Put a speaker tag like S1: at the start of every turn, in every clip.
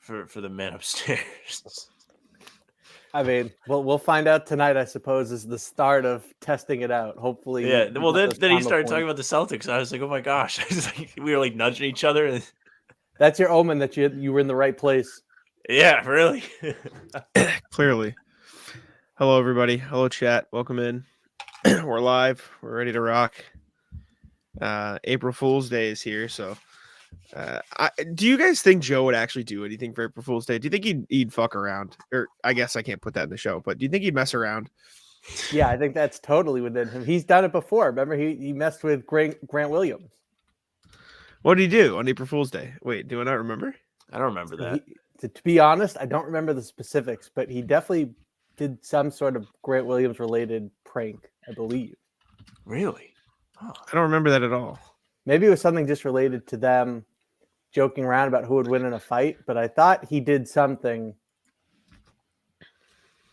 S1: for the man upstairs.
S2: I mean, we'll find out tonight, I suppose, is the start of testing it out. Hopefully,
S1: Yeah. Well, then he started talking about the Celtics. I was like, oh my gosh! We were like nudging each other.
S2: That's your omen that you were in the right place.
S1: Yeah, really.
S3: Clearly. Hello, everybody. Hello, chat. Welcome in. We're live. We're ready to rock. April Fool's Day is here, so. Do you guys think Joe would actually do anything for April Fool's Day? Do you think he'd fuck around? Or I guess I can't put that in the show, but do you think he'd mess around?
S2: Yeah, I think that's totally within him. He's done it before. Remember, he messed with Grant Williams.
S3: What did he do on April Fool's Day? Wait, do I not remember?
S1: I don't remember that.
S2: To be honest, I don't remember the specifics, but he definitely did some sort of Grant Williams related prank, I believe.
S1: Really?
S3: Oh. I don't remember that at all.
S2: Maybe it was something just related to them joking around about who would win in a fight, but I thought he did something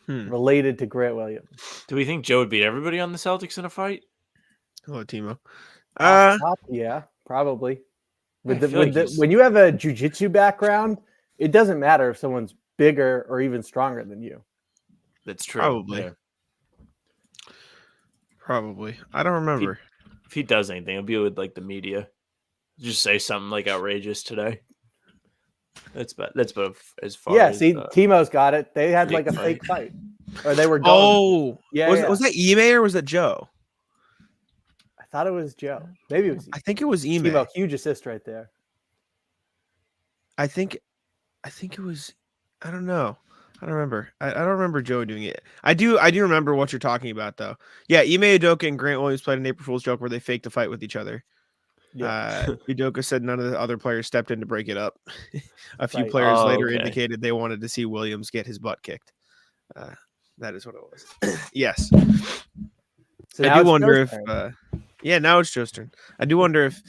S2: related to Grant Williams.
S1: Do we think Joe would beat everybody on the Celtics in a fight?
S3: Hello, Timo.
S2: Yeah, probably. When you have a jiu-jitsu background, it doesn't matter if someone's bigger or even stronger than you.
S1: That's true.
S3: Probably. Yeah. Probably. I don't remember.
S1: If he does anything, it'll be with like the media. Just say something like outrageous today. That's about as far.
S2: Yeah,
S1: as,
S2: see, Timo's got it. They had like a fake fight, or they were going.
S3: Oh, yeah. Was that Ime or was that Joe?
S2: I thought it was Joe. Maybe it was.
S3: I think it was Ime.
S2: Timo, huge assist right there.
S3: I think it was. I don't know. I don't remember. I don't remember Joe doing it. I do remember what you're talking about though. Yeah, Ime Udoka and Grant Williams played an April Fool's joke where they faked a fight with each other. Yeah. Udoka said none of the other players stepped in to break it up. A few players later indicated they wanted to see Williams get his butt kicked. That is what it was. Yes. So I do wonder if now it's Joe's turn. I do wonder if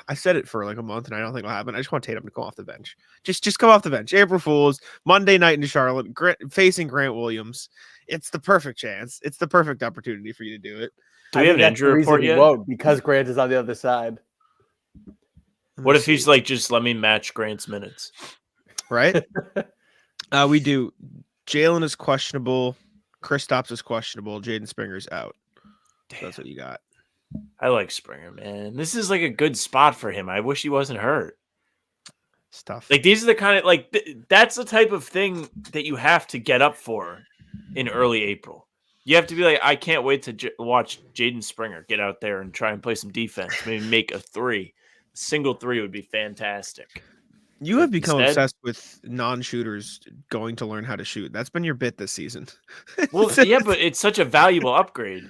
S3: I said it for like a month and I don't think it'll happen. I just want Tatum to come off the bench. Just come off the bench. April Fool's, Monday night in Charlotte, facing Grant Williams. It's the perfect chance. It's the perfect opportunity for you to do it.
S1: Do we have an injury report yet?
S2: Won't, because Grant is on the other side.
S1: What if he's like, just let me match Grant's minutes?
S3: Right? We do. Jaylen is questionable. Kristaps is questionable. Jaden Springer's out. So that's what you got.
S1: I like Springer, man. This is like a good spot for him. I wish he wasn't hurt.
S3: Stuff.
S1: Like these are the kind of that's the type of thing that you have to get up for in early April. You have to be like, I can't wait to watch Jaden Springer get out there and try and play some defense. Maybe make a three. A single three would be fantastic.
S3: You have become obsessed with non-shooters going to learn how to shoot. That's been your bit this season.
S1: Well, yeah, but it's such a valuable upgrade.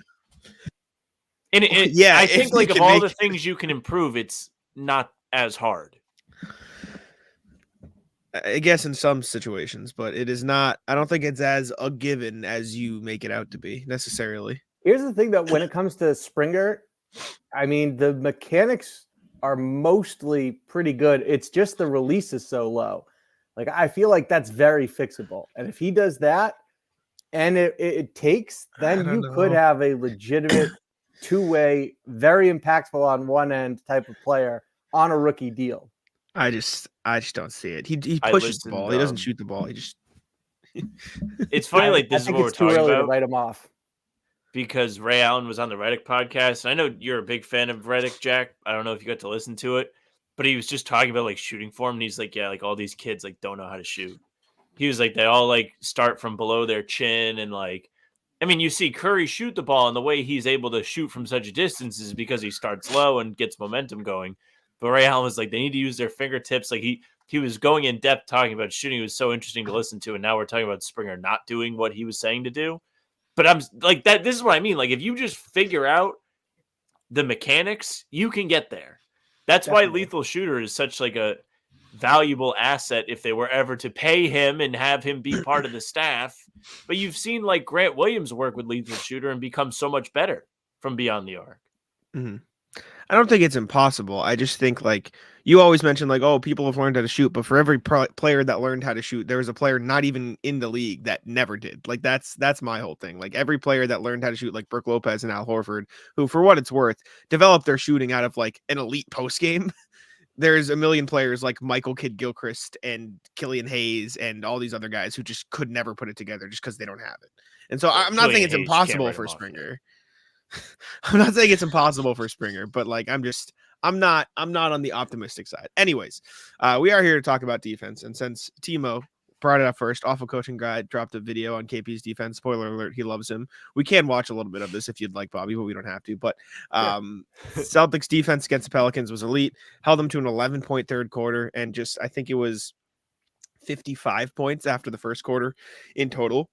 S1: And I think like of all the things you can improve, it's not as hard.
S3: I guess in some situations, but it is not. I don't think it's as a given as you make it out to be necessarily.
S2: Here's the thing that when it comes to Springer, I mean, the mechanics are mostly pretty good. It's just the release is so low. Like, I feel like that's very fixable. And if he does that and it takes, then you could have a legitimate two-way, very impactful on one end type of player on a rookie deal.
S3: I just don't see it. He pushes the ball. He doesn't shoot the ball. He just.
S1: It's funny. Like this is what we're talking about.
S2: To write him off.
S1: Because Ray Allen was on the Redick podcast. I know you're a big fan of Redick, Jack. I don't know if you got to listen to it, but he was just talking about like shooting form. And he's like, yeah, like all these kids like don't know how to shoot. He was like, they all like start from below their chin and like. I mean, you see Curry shoot the ball, and the way he's able to shoot from such a distance is because he starts low and gets momentum going. But Ray Allen was like, they need to use their fingertips. Like he was going in depth talking about shooting. It was so interesting to listen to. And now we're talking about Springer not doing what he was saying to do. But I'm like that. This is what I mean. Like if you just figure out the mechanics, you can get there. That's why Lethal Shooter is such like a valuable asset if they were ever to pay him and have him be part of the staff. But you've seen like Grant Williams work with Lethal Shooter and become so much better from beyond the arc.
S3: Mm-hmm. I don't think it's impossible. I just think like you always mention like, oh, people have learned how to shoot, but for every player that learned how to shoot, there was a player not even in the league that never did. Like that's my whole thing. Like every player that learned how to shoot, like Brook Lopez and Al Horford, who for what it's worth, developed their shooting out of like an elite post game. there's a million players like Michael Kidd-Gilchrist and Killian Hayes and all these other guys who just could never put it together just because they don't have it. And so I'm not saying it's impossible for Springer. I'm not saying it's impossible for Springer, but like I'm not on the optimistic side. Anyways, we are here to talk about defense, and since Timo brought it up first, Awful Coaching Guide dropped a video on KP's defense. Spoiler alert, he loves him. We can watch a little bit of this if you'd like, Bobby, but we don't have to. But Celtics defense against the Pelicans was elite, held them to an 11-point third quarter, and just I think it was 55 points after the first quarter in total.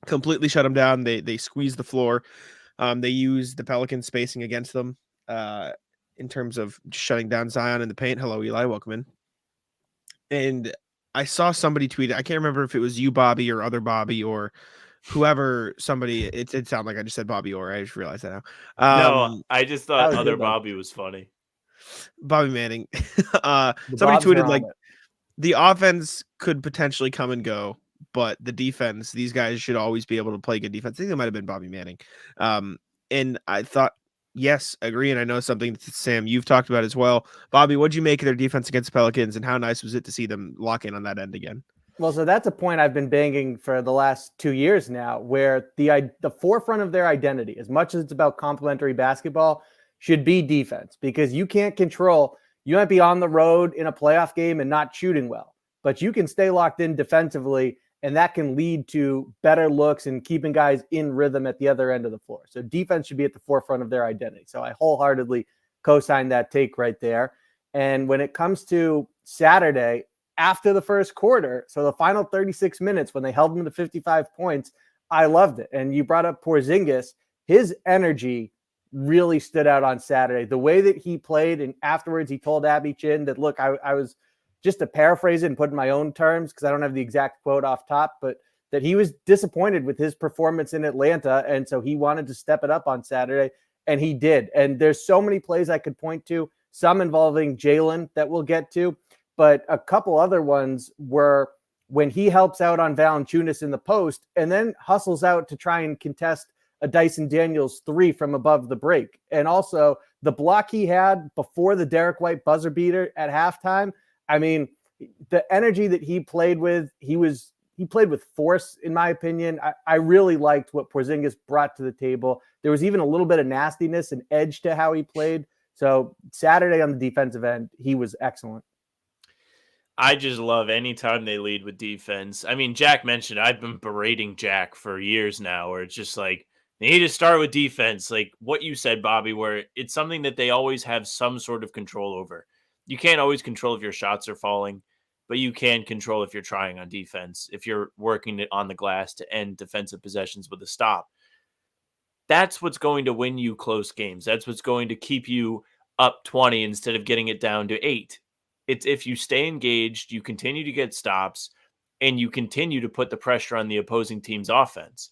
S3: Completely shut them down. They squeezed the floor. They used the Pelicans spacing against them in terms of shutting down Zion in the paint. Hello, Eli. Welcome in. And I saw somebody tweet, I can't remember if it was you, Bobby, or other Bobby, or whoever, somebody, it sounded like I just said Bobby Orr. I just realized that now.
S1: No, I just thought other Bobby was funny.
S3: Bobby Manning. Somebody tweeted like the offense could potentially come and go, but the defense, these guys should always be able to play good defense. I think it might have been Bobby Manning. And I thought, yes, agree. And I know something that Sam, you've talked about as well. Bobby, what'd you make of their defense against the Pelicans, and how nice was it to see them lock in on that end again?
S2: Well, so that's a point I've been banging for the last 2 years now, where the forefront of their identity, as much as it's about complementary basketball, should be defense, because you can't control. You might be on the road in a playoff game and not shooting well, but you can stay locked in defensively, and that can lead to better looks and keeping guys in rhythm at the other end of the floor. So defense should be at the forefront of their identity. So I wholeheartedly co-sign that take right there. And when it comes to Saturday, after the first quarter, so the final 36 minutes when they held them to 55 points, I loved it. And you brought up Porzingis. His energy really stood out on Saturday. The way that he played, and afterwards he told Abby Chin that, look, I was, just to paraphrase it and put in my own terms, because I don't have the exact quote off top, but that he was disappointed with his performance in Atlanta. And so he wanted to step it up on Saturday, and he did. And there's so many plays I could point to, some involving Jaylen that we'll get to, but a couple other ones were when he helps out on Valanciunas in the post and then hustles out to try and contest a Dyson Daniels 3 from above the break. And also the block he had before the Derek White buzzer beater at halftime. I mean, the energy that he played with, he played with force, in my opinion. I really liked what Porzingis brought to the table. There was even a little bit of nastiness and edge to how he played. So Saturday on the defensive end, he was excellent.
S1: I just love any time they lead with defense. I mean, Jack mentioned, I've been berating Jack for years now, where it's just like, they need to start with defense. Like what you said, Bobby, where it's something that they always have some sort of control over. You can't always control if your shots are falling, but you can control if you're trying on defense, if you're working it on the glass to end defensive possessions with a stop. That's what's going to win you close games. That's what's going to keep you up 20 instead of getting it down to 8. It's if you stay engaged, you continue to get stops, and you continue to put the pressure on the opposing team's offense.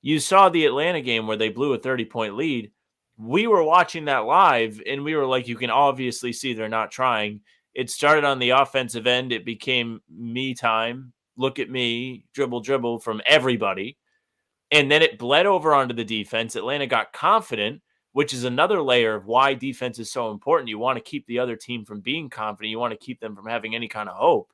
S1: You saw the Atlanta game where they blew a 30-point lead. We were watching that live, and we were like, you can obviously see they're not trying. It started on the offensive end. It became me time. Look at me, dribble from everybody. And then it bled over onto the defense. Atlanta got confident, which is another layer of why defense is so important. You want to keep the other team from being confident. You want to keep them from having any kind of hope.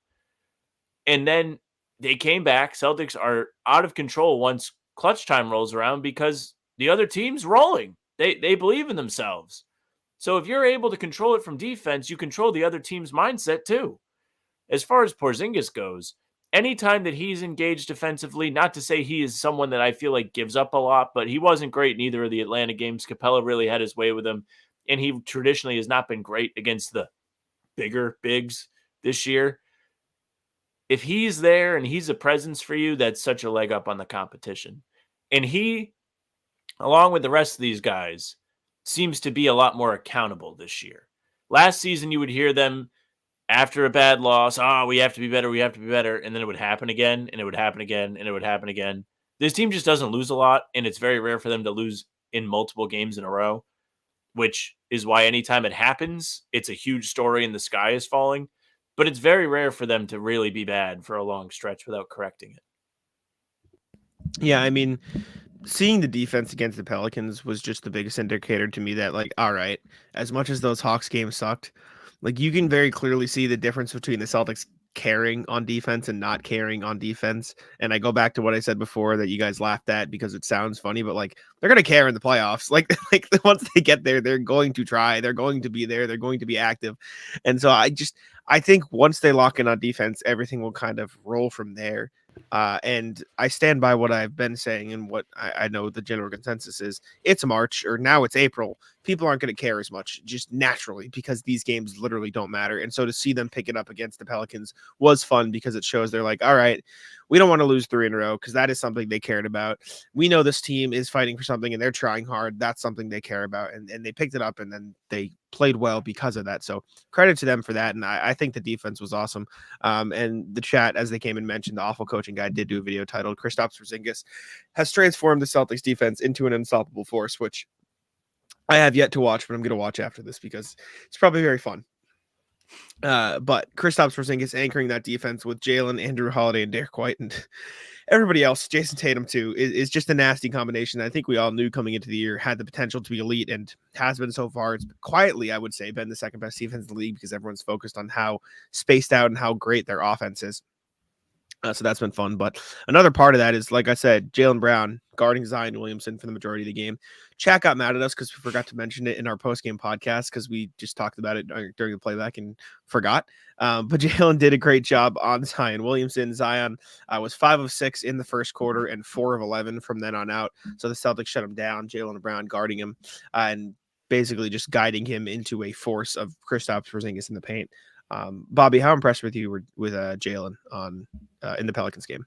S1: And then they came back. Celtics are out of control once clutch time rolls around because the other team's rolling. They believe in themselves. So if you're able to control it from defense, you control the other team's mindset too. As far as Porzingis goes, anytime that he's engaged defensively, not to say he is someone that I feel like gives up a lot, but he wasn't great in either of the Atlanta games. Capella really had his way with him, and he traditionally has not been great against the bigger bigs this year. If he's there and he's a presence for you, that's such a leg up on the competition. And he, along with the rest of these guys, seems to be a lot more accountable this year. Last season, you would hear them after a bad loss, we have to be better, and then it would happen again, and it would happen again, and it would happen again. This team just doesn't lose a lot, and it's very rare for them to lose in multiple games in a row, which is why anytime it happens, it's a huge story and the sky is falling. But it's very rare for them to really be bad for a long stretch without correcting it.
S3: Yeah, I mean, seeing the defense against the Pelicans was just the biggest indicator to me that, like, all right, as much as those Hawks games sucked, Like you can very clearly see the difference between the Celtics caring on defense and not caring on defense. And I go back to what I said before that you guys laughed at because it sounds funny, but like they're gonna care in the playoffs. Like once they get there, they're going to try, they're going to be there, they're going to be active. And so I think once they lock in on defense, everything will kind of roll from there. And I stand by what I've been saying and what I know the general consensus is. It's March, or now it's April. People aren't going to care as much just naturally because these games literally don't matter. And so to see them pick it up against the Pelicans was fun because it shows they're like, all right, we don't want to lose 3 in a row because that is something they cared about. We know this team is fighting for something and they're trying hard. That's something they care about. And they picked it up and then they played well because of that. So credit to them for that. And I think the defense was awesome. And the chat, as they came and mentioned, the Awful Coaching Guy did do a video titled Kristaps Porzingis has transformed the Celtics defense into an unstoppable force, which I have yet to watch, but I'm going to watch after this because it's probably very fun. But Kristaps Porzingis anchoring that defense with Jaylen, Andrew Holiday, and Derek White, and everybody else, Jason Tatum too, is just a nasty combination. I think we all knew coming into the year had the potential to be elite and has been so far. It's quietly, I would say, been the second best defense in the league because everyone's focused on how spaced out and how great their offense is. So that's been fun. But another part of that is, like I said, Jaylen Brown guarding Zion Williamson for the majority of the game. Chat got mad at us because we forgot to mention it in our post-game podcast because we just talked about it during the playback and forgot. But Jaylen did a great job on Zion Williamson. Zion was 5 of 6 in the first quarter and 4 of 11 from then on out. So the Celtics shut him down. Jaylen Brown guarding him and basically just guiding him into a force of Kristaps Porzingis in the paint. Bobby, how impressed with you with Jaylen on in the Pelicans game?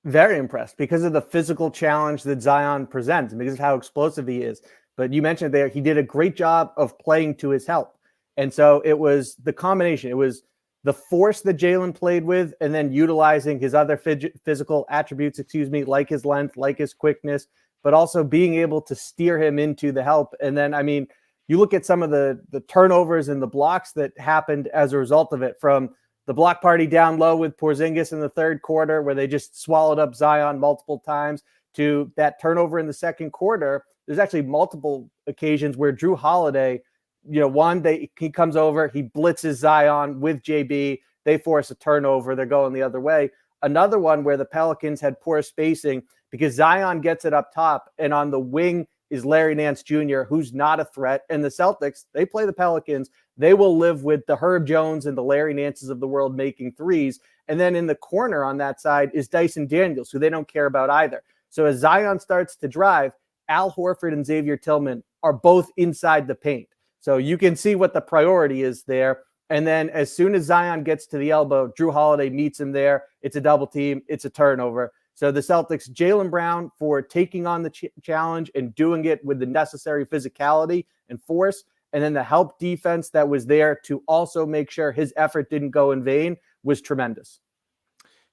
S2: Very impressed because of the physical challenge that Zion presents and because of how explosive he is. But you mentioned there, he did a great job of playing to his help. And so it was the combination. It was the force that Jaylen played with and then utilizing his other physical attributes, like his length, like his quickness, but also being able to steer him into the help. And then, I mean, you look at some of the turnovers and the blocks that happened as a result of it, from the block party down low with Porzingis in the third quarter, where they just swallowed up Zion multiple times, to that turnover in the second quarter. There's actually multiple occasions where Drew Holiday, he comes over, he blitzes Zion with JB. They force a turnover. They're going the other way. Another one where the Pelicans had poor spacing because Zion gets it up top, and on the wing is Larry Nance Jr., who's not a threat. And the Celtics, they play the Pelicans. They will live with the Herb Jones and the Larry Nances of the world making threes. And then in the corner on that side is Dyson Daniels, who they don't care about either. So as Zion starts to drive, Al Horford and Xavier Tillman are both inside the paint. So you can see what the priority is there. And then as soon as Zion gets to the elbow, Drew Holiday meets him there. It's a double team. It's a turnover. So the Celtics, Jaylen Brown for taking on the challenge and doing it with the necessary physicality and force, and then the help defense that was there to also make sure his effort didn't go in vain, was tremendous.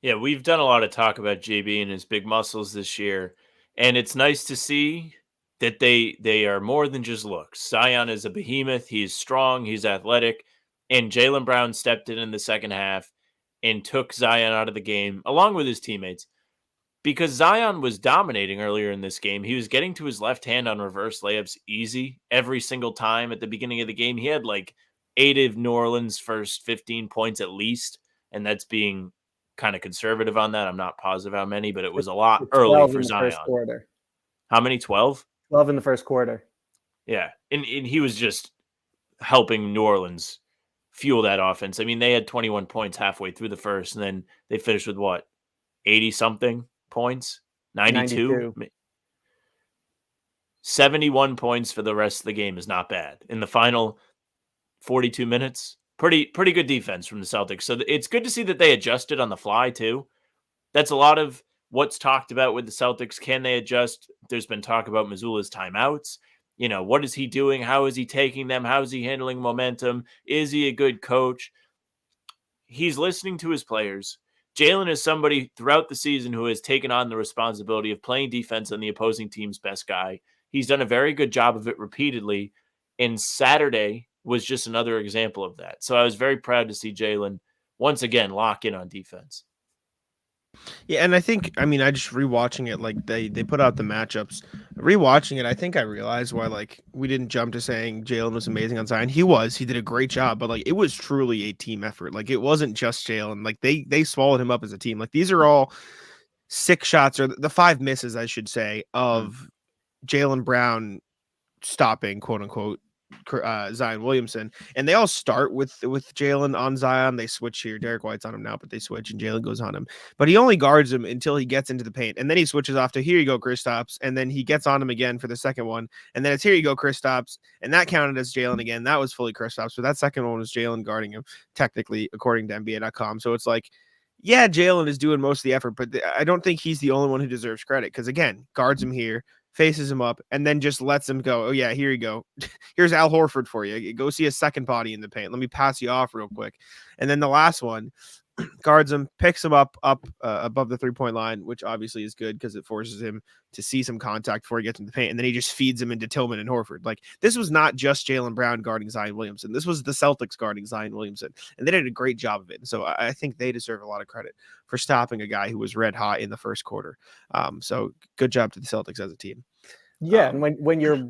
S1: Yeah, we've done a lot of talk about JB and his big muscles this year, and it's nice to see that they are more than just looks. Zion is a behemoth. He's strong. He's athletic. And Jaylen Brown stepped in the second half and took Zion out of the game, along with his teammates. Because Zion was dominating earlier in this game. He was getting to his left hand on reverse layups easy every single time at the beginning of the game. He had like 8 of New Orleans' first 15 points at least, and that's being kind of conservative on that. I'm not positive how many, but it was a lot early for Zion.
S2: First quarter.
S1: How many? 12?
S2: 12 in the first quarter.
S1: Yeah, and he was just helping New Orleans fuel that offense. I mean, they had 21 points halfway through the first, and then they finished with what, 80-something points? 92? 71 points for the rest of the game is not bad. In the final 42 minutes, pretty good defense from the Celtics. So it's good to see that they adjusted on the fly too. That's a lot of what's talked about with the Celtics. Can they adjust? There's been talk about Mazzulla's timeouts. What is he doing? How is he taking them? How is he handling momentum? Is he a good coach? He's listening to his players. Jaylen is somebody throughout the season who has taken on the responsibility of playing defense on the opposing team's best guy. He's done a very good job of it repeatedly, and Saturday was just another example of that. So I was very proud to see Jaylen once again lock in on defense.
S3: Yeah, and I think, I mean, I just rewatching it, like they put out the matchups. Rewatching it, I think I realized why like we didn't jump to saying Jaylen was amazing on Zion. He did a great job, but like it was truly a team effort. Like it wasn't just Jaylen. Like they swallowed him up as a team. Like these are all 6 shots, or the 5 misses, I should say, of Jaylen Brown stopping, quote unquote, Zion Williamson, and they all start with Jaylen on Zion. They switch here. Derek White's on him now, but they switch, and Jaylen goes on him. But he only guards him until he gets into the paint, and then he switches off to here you go, Kristaps, and then he gets on him again for the second one, and then it's here you go, Kristaps, and that counted as Jaylen again. That was fully Kristaps, but that second one was Jaylen guarding him, technically, according to NBA.com. So it's like, yeah, Jaylen is doing most of the effort, but I don't think he's the only one who deserves credit because, again, guards him here, faces him up, and then just lets him go. Oh, yeah, here you go. Here's Al Horford for you. Go see a second body in the paint. Let me pass you off real quick. And then the last one, guards him, picks him up above the three-point line, which obviously is good because it forces him to see some contact before he gets in the paint, and then he just feeds him into Tillman and Horford. Like, this was not just Jaylen Brown guarding Zion Williamson. This was the Celtics guarding Zion Williamson, and they did a great job of it. And so I think they deserve a lot of credit for stopping a guy who was red hot in the first quarter. So good job to the Celtics as a team.
S2: Yeah, and when you're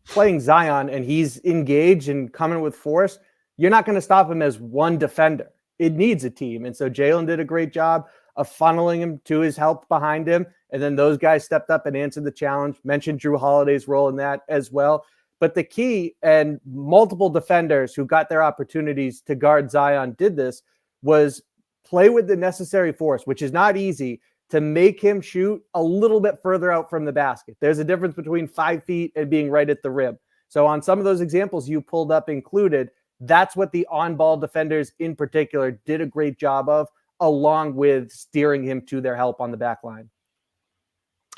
S2: playing Zion and he's engaged and coming with force, you're not going to stop him as one defender. It needs a team. And so Jaylen did a great job of funneling him to his help behind him. And then those guys stepped up and answered the challenge. Mentioned Drew Holiday's role in that as well. But the key, and multiple defenders who got their opportunities to guard Zion did this, was play with the necessary force, which is not easy, to make him shoot a little bit further out from the basket. There's a difference between 5 feet and being right at the rim. So on some of those examples you pulled up included, that's what the on-ball defenders in particular did a great job of, along with steering him to their help on the back line.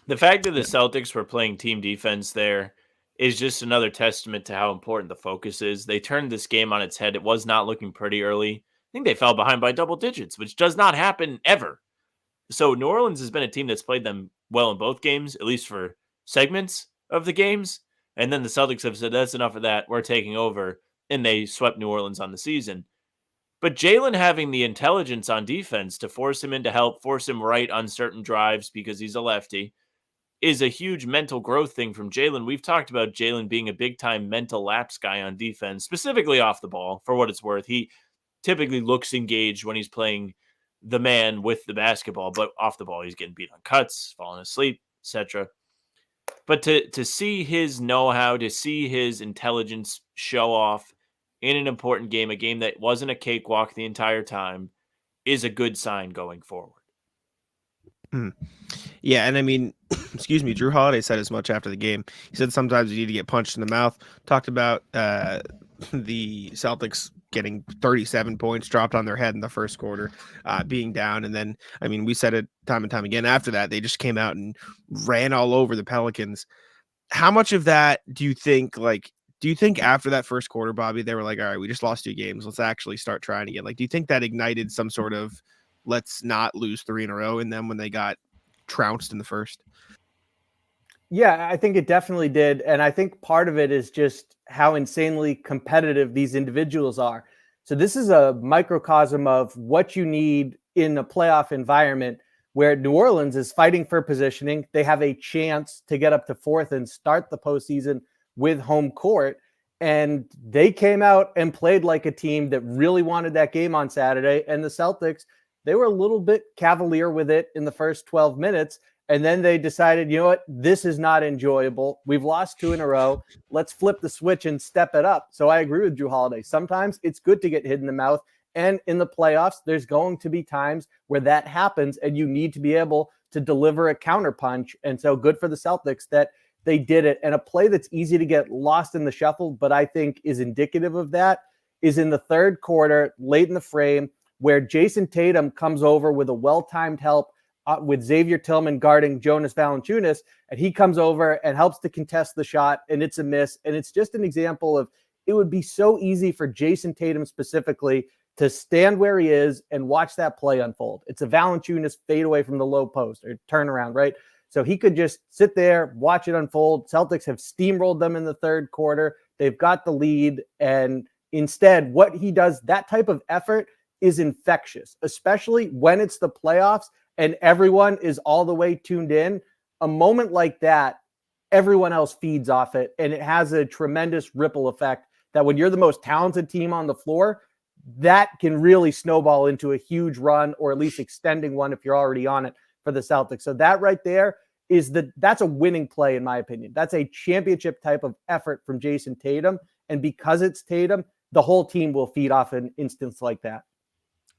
S1: The fact that the Celtics were playing team defense there is just another testament to how important the focus is. They turned this game on its head. It was not looking pretty early. I think they fell behind by double digits, which does not happen ever. So New Orleans has been a team that's played them well in both games, at least for segments of the games. And then the Celtics have said, that's enough of that. We're taking over. And they swept New Orleans on the season. But Jaylen having the intelligence on defense to force him into help, force him right on certain drives because he's a lefty, is a huge mental growth thing from Jaylen. We've talked about Jaylen being a big-time mental lapse guy on defense, specifically off the ball, for what it's worth. He typically looks engaged when he's playing the man with the basketball, but off the ball, he's getting beat on cuts, falling asleep, etc. But to see his know-how, to see his intelligence show off in an important game, a game that wasn't a cakewalk the entire time, is a good sign going forward.
S3: Yeah, and I mean, excuse me, Drew Holiday said as much after the game. He said sometimes you need to get punched in the mouth. Talked about the Celtics getting 37 points dropped on their head in the first quarter, being down. And then, I mean, we said it time and time again after that, they just came out and ran all over the Pelicans. How much of that do you think, after that first quarter, Bobby, they were like, all right, we just lost 2 games. Let's actually start trying again. Like, do you think that ignited some sort of let's not lose 3 in a row in them when they got trounced in the first?
S2: Yeah, I think it definitely did. And I think part of it is just how insanely competitive these individuals are. So this is a microcosm of what you need in a playoff environment where New Orleans is fighting for positioning. They have a chance to get up to 4th and start the postseason with home court. And they came out and played like a team that really wanted that game on Saturday. And the Celtics, they were a little bit cavalier with it in the first 12 minutes. And then they decided, you know what, this is not enjoyable. We've lost 2 in a row. Let's flip the switch and step it up. So I agree with Drew Holiday. Sometimes it's good to get hit in the mouth. And in the playoffs, there's going to be times where that happens and you need to be able to deliver a counterpunch. And so good for the Celtics that they did it. And a play that's easy to get lost in the shuffle, but I think is indicative of that, is in the third quarter, late in the frame, where Jason Tatum comes over with a well-timed help with Xavier Tillman guarding Jonas Valanciunas, and he comes over and helps to contest the shot, and it's a miss. And it's just an example of, it would be so easy for Jason Tatum specifically to stand where he is and watch that play unfold. It's a Valanciunas fade away from the low post or turnaround, right? So he could just sit there, watch it unfold. Celtics have steamrolled them in the third quarter. They've got the lead, and instead, what he does, that type of effort is infectious, especially when it's the playoffs and everyone is all the way tuned in, a moment like that, everyone else feeds off it, and it has a tremendous ripple effect that when you're the most talented team on the floor, that can really snowball into a huge run, or at least extending one if you're already on it for the Celtics. So that right there that's a winning play, in my opinion. That's a championship type of effort from Jason Tatum. And because it's Tatum, the whole team will feed off an instance like that.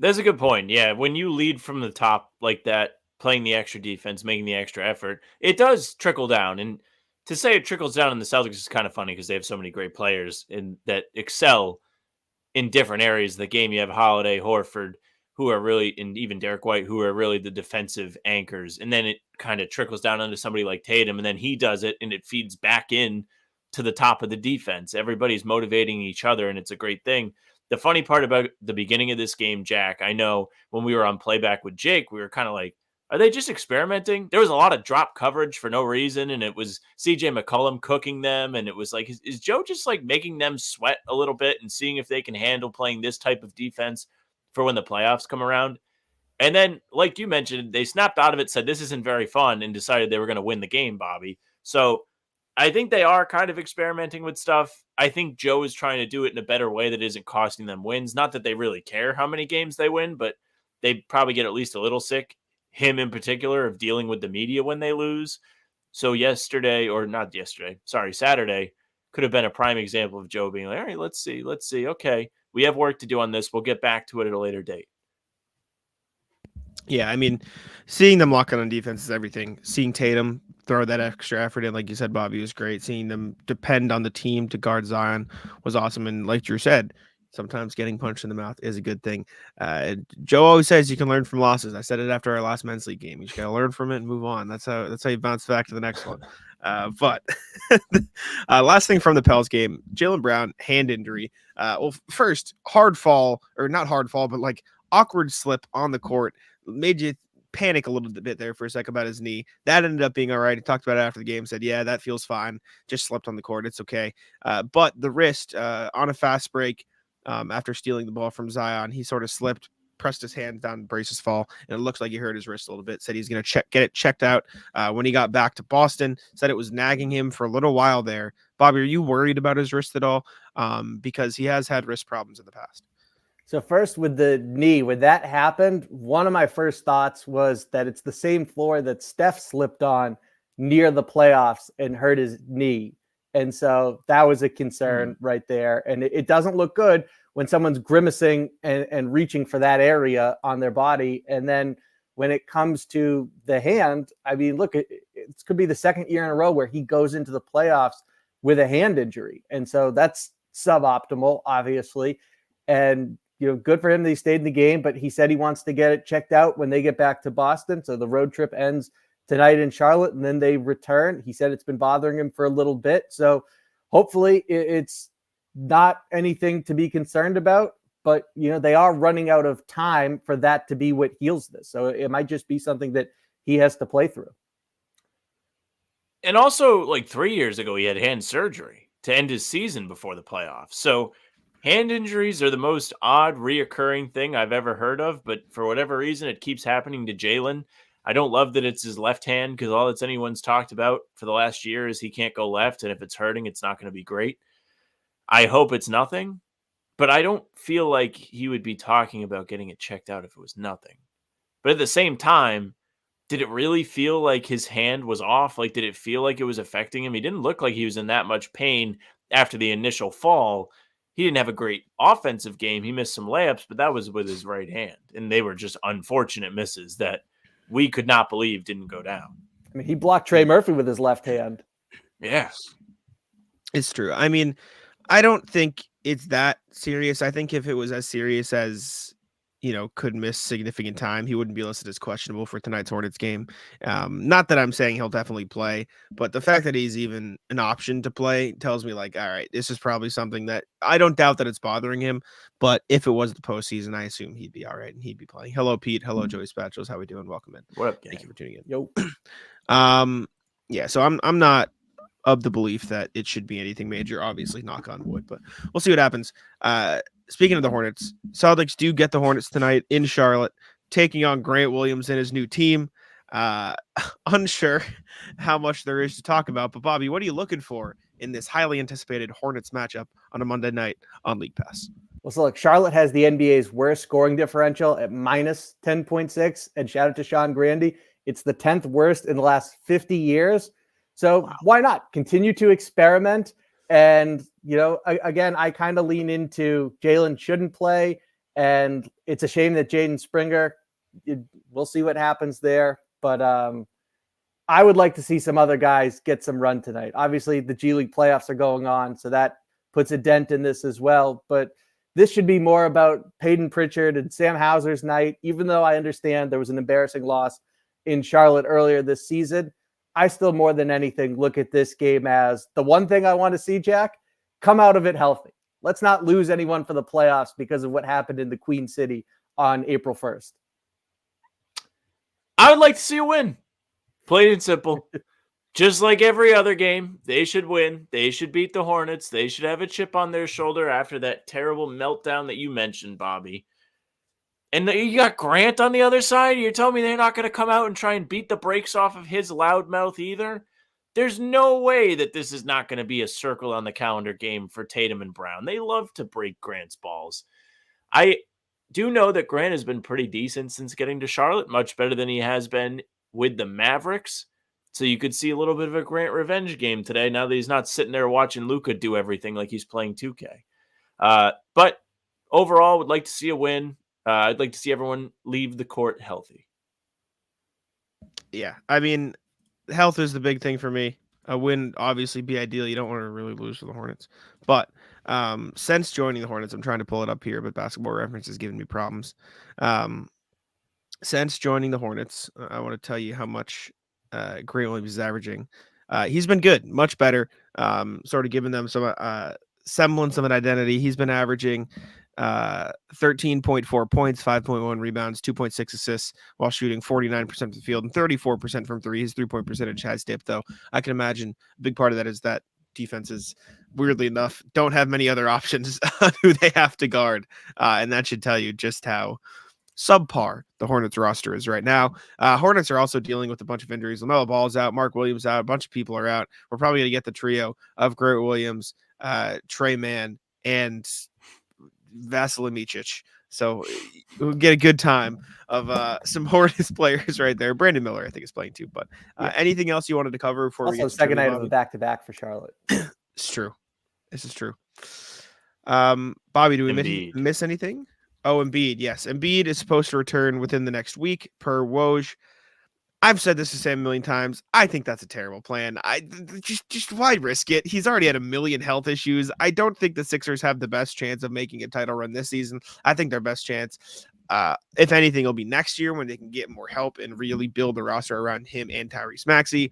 S1: That's a good point. Yeah, when you lead from the top like that, playing the extra defense, making the extra effort, it does trickle down. And to say it trickles down in the Celtics is kind of funny because they have so many great players that excel in different areas of the game. You have Holiday, Horford, who are really, and even Derek White, who are really the defensive anchors. And then it kind of trickles down onto somebody like Tatum, and then he does it, and it feeds back in to the top of the defense. Everybody's motivating each other, and it's a great thing. The funny part about the beginning of this game, Jack, I know when we were on playback with Jake, we were kind of like, are they just experimenting? There was a lot of drop coverage for no reason, and it was CJ McCollum cooking them, and it was like, is Joe just like making them sweat a little bit and seeing if they can handle playing this type of defense for when the playoffs come around? And then, like you mentioned, they snapped out of it, said this isn't very fun, and decided they were going to win the game, Bobby. So I think they are kind of experimenting with stuff. I think Joe is trying to do it in a better way that isn't costing them wins. Not that they really care how many games they win, but they probably get at least a little sick, him in particular, of dealing with the media when they lose. So Saturday could have been a prime example of Joe being like, all right, let's see. Okay, we have work to do on this. We'll get back to it at a later date.
S3: Yeah, I mean, seeing them lock on defense is everything. Seeing Tatum throw that extra effort in, like you said, Bobby, was great. Seeing them depend on the team to guard Zion was awesome. And like Drew said, sometimes getting punched in the mouth is a good thing. Joe always says you can learn from losses. I said it after our last men's league game. You just got to learn from it and move on. That's how you bounce back to the next one. But last thing from the Pels game, Jaylen Brown, hand injury. Well, first, not hard fall, but like awkward slip on the court. Made you panic a little bit there for a second about his knee. That ended up being all right. He talked about it after the game, said, yeah, that feels fine. Just slipped on the court. It's okay. But the wrist on a fast break after stealing the ball from Zion, he sort of slipped, pressed his hand down to brace his fall, and it looks like he hurt his wrist a little bit. Said he's going to get it checked out when he got back to Boston. Said it was nagging him for a little while there. Bobby, are you worried about his wrist at all? Because he has had wrist problems in the past.
S2: So first, with the knee, when that happened, one of my first thoughts was that it's the same floor that Steph slipped on near the playoffs and hurt his knee. And so that was a concern right there. And it doesn't look good when someone's grimacing and reaching for that area on their body. And then when it comes to the hand, I mean, look, it could be the second year in a row where he goes into the playoffs with a hand injury. And so that's suboptimal, obviously. And good for him that he stayed in the game, but he said he wants to get it checked out when they get back to Boston. So the road trip ends tonight in Charlotte, and then they return. He said it's been bothering him for a little bit. So hopefully it's not anything to be concerned about, but they are running out of time for that to be what heals this. So it might just be something that he has to play through.
S1: And also, like 3 years ago, he had hand surgery to end his season before the playoffs. So hand injuries are the most odd, reoccurring thing I've ever heard of, but for whatever reason, it keeps happening to Jaylen. I don't love that it's his left hand because all that's anyone's talked about for the last year is he can't go left, and if it's hurting, it's not going to be great. I hope it's nothing, but I don't feel like he would be talking about getting it checked out if it was nothing. But at the same time, did it really feel like his hand was off? Like, did it feel like it was affecting him? He didn't look like he was in that much pain after the initial fall. He didn't have a great offensive game. He missed some layups, but that was with his right hand. And they were just unfortunate misses that we could not believe didn't go down.
S2: I mean, he blocked Trey Murphy with his left hand.
S1: Yeah.
S3: It's true. I mean, I don't think it's that serious. I think if it was as serious as, could miss significant time, he wouldn't be listed as questionable for tonight's Hornets game. Not that I'm saying he'll definitely play, but the fact that he's even an option to play tells me like, all right, this is probably something that I don't doubt that it's bothering him, but if it was the postseason, I assume he'd be all right and he'd be playing. Hello, Pete. Hello, Joey Spatulas. How we doing? Welcome in.
S1: What up,
S3: Thank you for tuning in.
S2: Yo.
S3: Yeah, so I'm not of the belief that it should be anything major, obviously, knock on wood, but we'll see what happens. Speaking of the Hornets, Celtics do get the Hornets tonight in Charlotte taking on Grant Williamson, his new team. Unsure how much there is to talk about, but Bobby, what are you looking for in this highly anticipated Hornets matchup on a Monday night on League Pass?
S2: Well, so look, Charlotte has the NBA's worst scoring differential at minus 10.6. And shout out to Sean Grandy. It's the 10th worst in the last 50 years. So why not continue to experiment? And, again, I kind of lean into Jaylen shouldn't play. And it's a shame that Jaden Springer, we'll see what happens there. But I would like to see some other guys get some run tonight. Obviously, the G League playoffs are going on, so that puts a dent in this as well. But this should be more about Peyton Pritchard and Sam Hauser's night, even though I understand there was an embarrassing loss in Charlotte earlier this season. I still, more than anything, look at this game as the one thing I want to see, Jack, come out of it healthy. Let's not lose anyone for the playoffs because of what happened in the Queen City on April 1st.
S1: I would like to see a win. Plain and simple. Just like every other game, they should win. They should beat the Hornets. They should have a chip on their shoulder after that terrible meltdown that you mentioned, Bobby. And you got Grant on the other side. You're telling me they're not going to come out and try and beat the brakes off of his loudmouth either? There's no way that this is not going to be a circle on the calendar game for Tatum and Brown. They love to break Grant's balls. I do know that Grant has been pretty decent since getting to Charlotte, much better than he has been with the Mavericks. So you could see a little bit of a Grant revenge game today now that he's not sitting there watching Luka do everything like he's playing 2K. But overall, would like to see a win. I'd like to see everyone leave the court healthy.
S3: Yeah, I mean, health is the big thing for me. A win obviously be ideal. You don't want to really lose to the Hornets. But since joining the Hornets, I'm trying to pull it up here, but Basketball Reference is giving me problems. Since joining the Hornets, I want to tell you how much Grant Williams is averaging. He's been good, much better. Sort of giving them some semblance of an identity. He's been averaging 13.4 points, 5.1 rebounds, 2.6 assists while shooting 49% from the field and 34% from three. His 3-point percentage has dipped, though. I can imagine a big part of that is that defenses, weirdly enough, don't have many other options on who they have to guard. And that should tell you just how subpar the Hornets roster is right now. Hornets are also dealing with a bunch of injuries. LaMelo Ball's out, Mark Williams out, a bunch of people are out. We're probably going to get the trio of Grant Williams, Trey Mann, and Vasilij Micic. So we'll get a good time of some Hornets players right there. Brandon Miller, I think, is playing too. But anything else you wanted to cover before we get to
S2: second night of a back-to-back for Charlotte?
S3: It's true. This is true. Bobby, do we miss anything? Oh, Embiid. Yes. Embiid is supposed to return within the next week per Woj. I've said this the same a million times. I think that's a terrible plan. Just why risk it? He's already had a million health issues. I don't think the Sixers have the best chance of making a title run this season. I think their best chance, if anything, will be next year when they can get more help and really build the roster around him and Tyrese Maxey.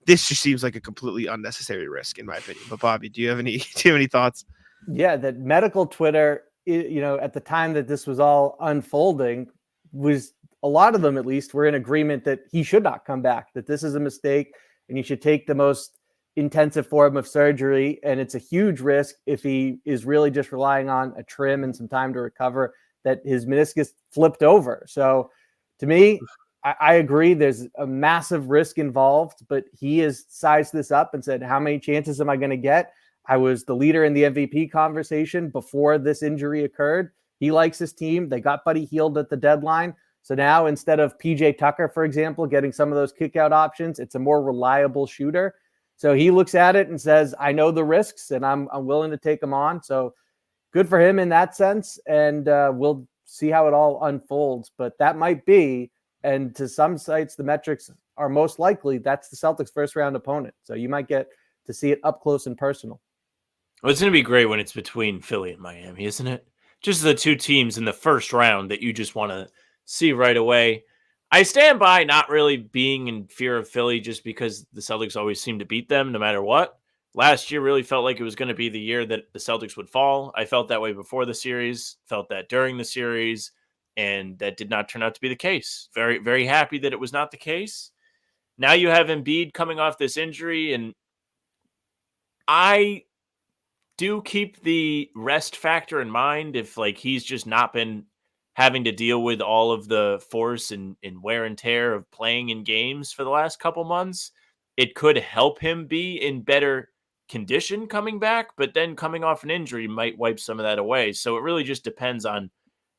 S3: This just seems like a completely unnecessary risk, in my opinion. But Bobby, do you have any thoughts?
S2: Yeah, that medical Twitter, at the time that this was all unfolding, was a lot of them, at least, were in agreement that he should not come back, that this is a mistake and he should take the most intensive form of surgery. And it's a huge risk if he is really just relying on a trim and some time to recover, that his meniscus flipped over. So to me, I agree there's a massive risk involved, but he has sized this up and said, how many chances am I going to get? I was the leader in the MVP conversation before this injury occurred. He likes his team. They got Buddy Hield at the deadline. So now instead of PJ Tucker, for example, getting some of those kickout options, it's a more reliable shooter. So he looks at it and says, I know the risks and I'm willing to take them on. So good for him in that sense. And we'll see how it all unfolds. But that might be, and to some sites, the metrics are most likely that's the Celtics' first round opponent. So you might get to see it up close and personal.
S1: Well, it's going to be great when it's between Philly and Miami, isn't it? Just the two teams in the first round that you just want to see right away. I stand by not really being in fear of Philly just because the Celtics always seem to beat them no matter what. Last year really felt like it was going to be the year that the Celtics would fall. I felt that way before the series, felt that during the series, and that did not turn out to be the case. Very, very happy that it was not the case. Now you have Embiid coming off this injury, and I do keep the rest factor in mind if he's just not been having to deal with all of the force and wear and tear of playing in games for the last couple months, it could help him be in better condition coming back, but then coming off an injury might wipe some of that away. So it really just depends on